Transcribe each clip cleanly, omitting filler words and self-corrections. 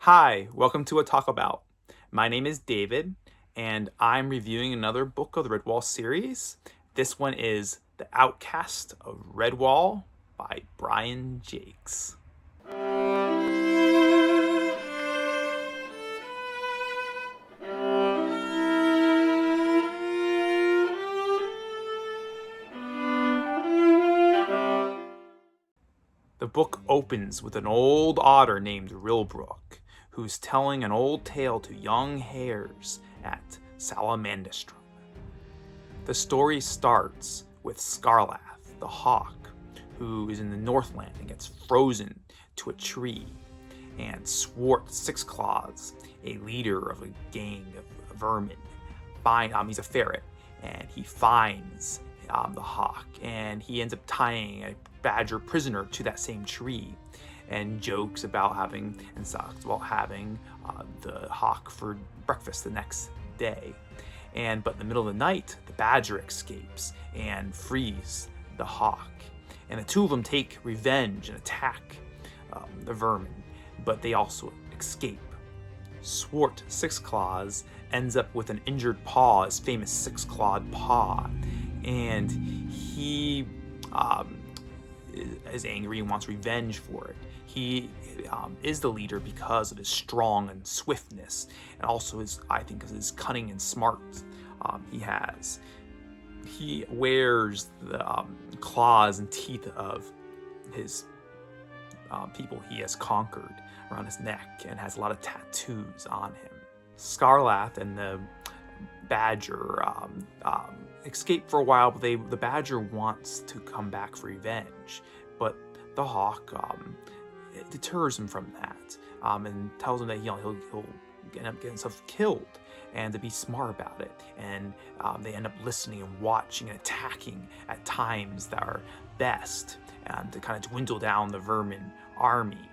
Hi, welcome to A Talk About. My name is David, and I'm reviewing another book of the Redwall series. This one is The Outcast of Redwall by Brian Jacques. The book opens with an old otter named Rilbrook, who's telling an old tale to young hares at Salamandestrum. The story starts with Scarlath, the hawk, who is in the Northland and gets frozen to a tree, and Swart Sixclaws, a leader of a gang of vermin, he's a ferret, and he finds the hawk, and he ends up tying a badger prisoner to that same tree, and jokes about having the hawk for breakfast the next day. But in the middle of the night, the badger escapes and frees the hawk. And the two of them take revenge and attack the vermin, but they also escape. Swart Sixclaws ends up with an injured paw, his famous six-clawed paw, and he is angry and wants revenge for it. He is the leader because of his strong and swiftness, and also his cunning and smart he has. He wears the claws and teeth of his people he has conquered around his neck and has a lot of tattoos on him. Scarlath and the badger escape for a while, but the badger wants to come back for revenge, but the hawk deters him from that and tells him that he'll end up getting himself killed, and to be smart about it. And they end up listening and watching and attacking at times that are best, and to kind of dwindle down the vermin army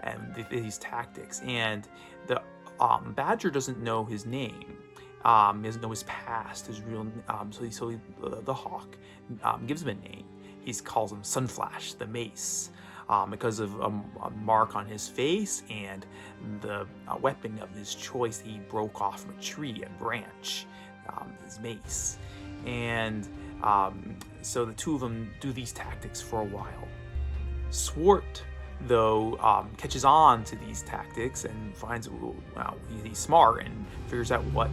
and these tactics. And the badger doesn't know his name. He doesn't know his past, his real. The hawk gives him a name. He calls him Sunflash, the Mace, because of a mark on his face and the weapon of his choice he broke off from a tree, a branch, his mace. And so the two of them do these tactics for a while. Swart, though, catches on to these tactics and finds he's smart and figures out what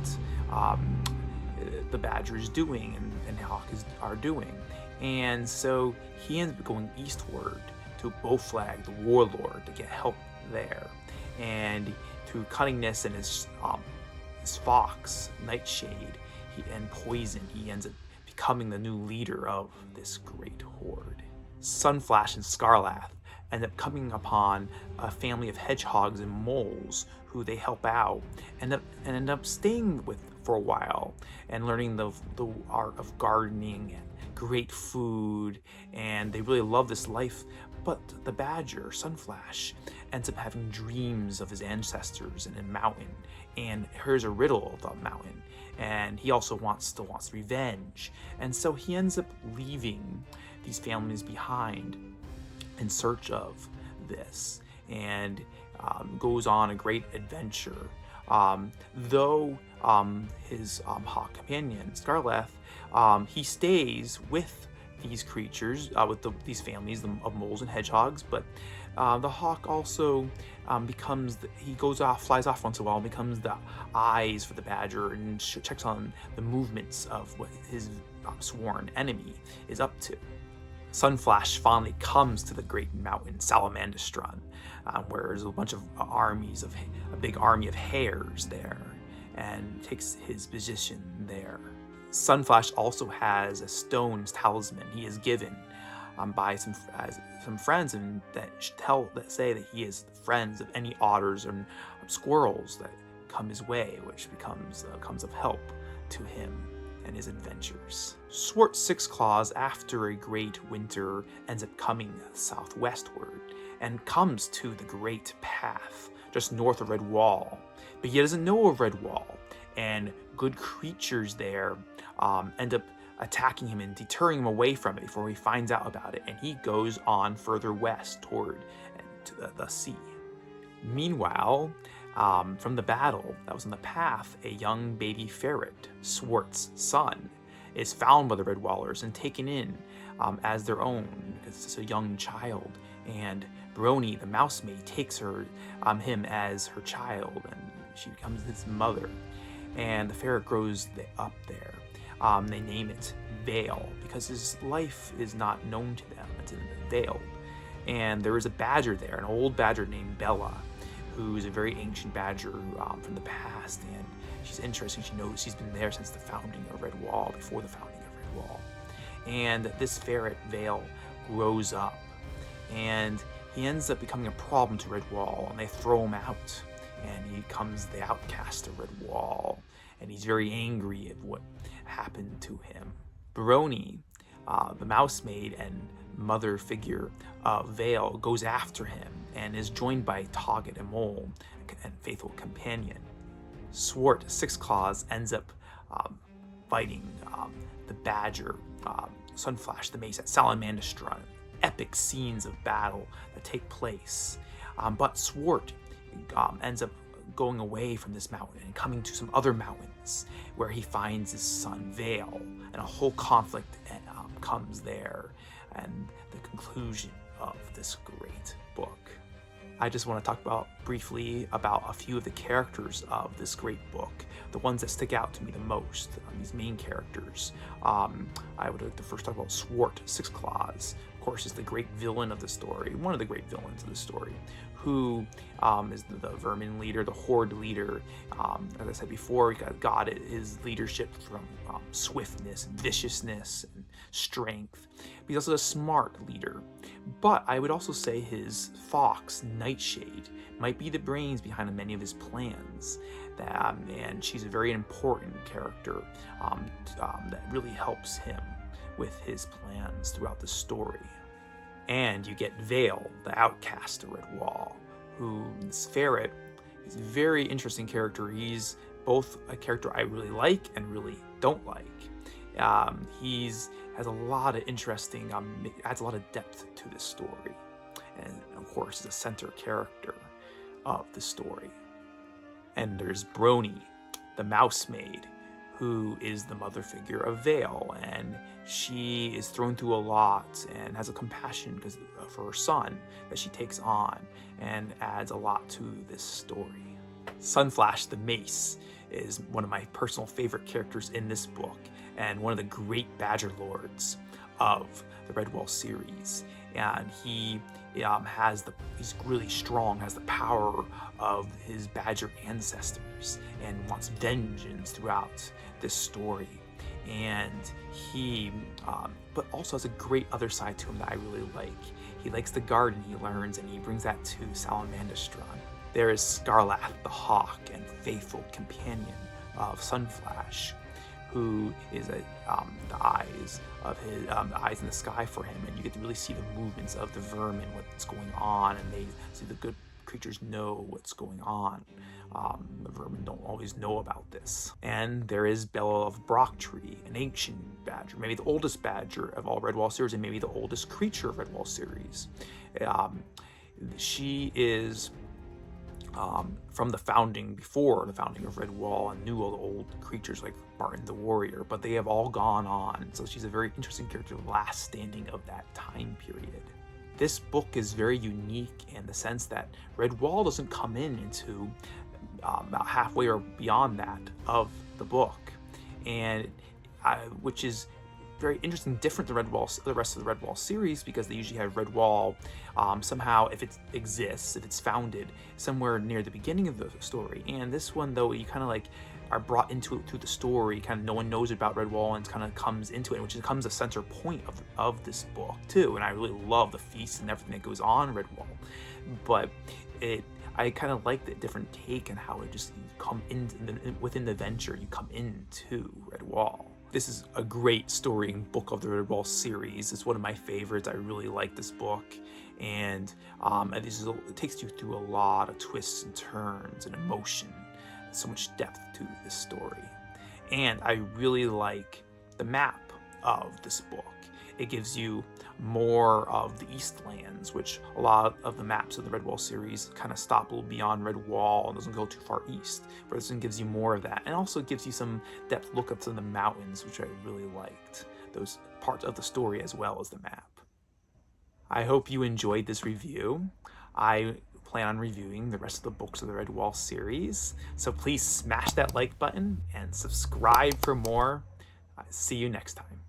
the badger is doing and hawk are doing. And so he ends up going eastward to Bowflag, the warlord, to get help there. And through cunningness and his fox, Nightshade, and poison, he ends up becoming the new leader of this great horde. Sunflash and Scarlath end up coming upon a family of hedgehogs and moles who they help out, and end up staying with for a while and learning the art of gardening and great food, and they really love this life. But the badger, Sunflash, ends up having dreams of his ancestors in a mountain, and hears a riddle of the mountain, and he also wants revenge. And so he ends up leaving these families behind in search of this, and goes on a great adventure. Though his hawk companion, Scarlath, he stays with these creatures, with these families of moles and hedgehogs, but the hawk also flies off once in a while, and becomes the eyes for the badger and checks on the movements of what his sworn enemy is up to. Sunflash finally comes to the great mountain Salamandestrum, where there's a bunch of a big army of hares there, and takes his position there. Sunflash also has a stone talisman he is given by some friends, and that say that he is friends of any otters and squirrels that come his way, which comes of help to him and his adventures. Swart Sixclaws, after a great winter, ends up coming southwestward and comes to the Great Path just north of Redwall, but he doesn't know of Redwall, and good creatures there end up attacking him and deterring him away from it before he finds out about it, and he goes on further west toward the sea. Meanwhile, from the battle that was in the path, a young baby ferret, Swart's son, is found by the Redwallers and taken in as their own because it's a young child. And Brony, the mousemaid, takes him as her child, and she becomes his mother. And the ferret grows up there. They name it Vale because his life is not known to them. It's in the Vale. And there is a badger there, an old badger named Bella, who is a very ancient badger from the past. And she's interesting. She knows she's been there since the founding of Redwall, before the founding of Redwall. And this ferret, Vale, grows up. And he ends up becoming a problem to Redwall, and they throw him out. And he becomes the outcast of Redwall. And he's very angry at what happened to him. Brony, the mousemaid and mother figure of Vale, goes after him and is joined by Togget and Mole, and faithful companion. Swart, Six Claws, ends up fighting the Badger, Sunflash, the Mace at Salamandestra. Epic scenes of battle that take place. But Swart ends up going away from this mountain and coming to some other mountains where he finds his son Vale, and a whole conflict comes there, and the conclusion of this great book. I just want to talk briefly about a few of the characters of this great book, the ones that stick out to me the most, these main characters. I would like to first talk about Swart, Six Claws. Of course, is the great villain of the story, one of the great villains of the story, who is the vermin leader, the horde leader. As I said before, he got his leadership from swiftness and viciousness and strength. But he's also a smart leader. But I would also say his fox, Nightshade, might be the brains behind many of his plans. And she's a very important character that really helps him with his plans throughout the story. And you get Vale, the outcast of Redwall, who's ferret. He's a very interesting character. He's both a character I really like and really don't like. Has a lot of interesting, adds a lot of depth to this story. And of course, is a center character of the story. And there's Brony, the mousemaid, who is the mother figure of Vale, and she is thrown through a lot and has a compassion for her son that she takes on and adds a lot to this story. Sunflash, the Mace, is one of my personal favorite characters in this book and one of the great Badger Lords of the Redwall series. And he's really strong, has the power of his Badger ancestors, and wants vengeance throughout this story. And he, but also has a great other side to him that I really like. He likes the garden, he learns, and he brings that to Salamandestra. There is Scarlath, the hawk and faithful companion of Sunflash, who is the eyes in the sky for him, and you get to really see the movements of the vermin, what's going on, and they see the good creatures know what's going on. The vermin don't always know about this. And there is Bella of Brocktree, an ancient badger, maybe the oldest badger of all Redwall series, and maybe the oldest creature of Redwall series. She is from before the founding of Redwall, and knew all the old creatures like Barton the Warrior, but they have all gone on. So she's a very interesting character, last standing of that time period. This book is very unique in the sense that Redwall doesn't come into about halfway or beyond that of the book, and which is very interesting, different than the rest of the Redwall series, because they usually have Redwall somehow, if it exists, if it's founded somewhere near the beginning of the story. And this one, though, you kind of like are brought into it through the story. Kind of no one knows about Redwall, and it kind of comes into it, which becomes a center point of this book too. And I really love the feast and everything that goes on in Redwall, but I kind of like the different take and how it just come in within the venture. You come into Redwall. This is a great story and book of the Redwall series. It's one of my favorites. I really like this book, and it takes you through a lot of twists and turns and emotion. So much depth to this story. And I really like the map of this book. it gives you more of the Eastlands, which a lot of the maps of the Redwall series kind of stop a little beyond Redwall and doesn't go too far east. But this one gives you more of that, and also gives you some depth look up to the mountains, which I really liked. Those parts of the story as well as the map. I hope you enjoyed this review. I plan on reviewing the rest of the books of the Redwall series, so please smash that like button and subscribe for more. See you next time.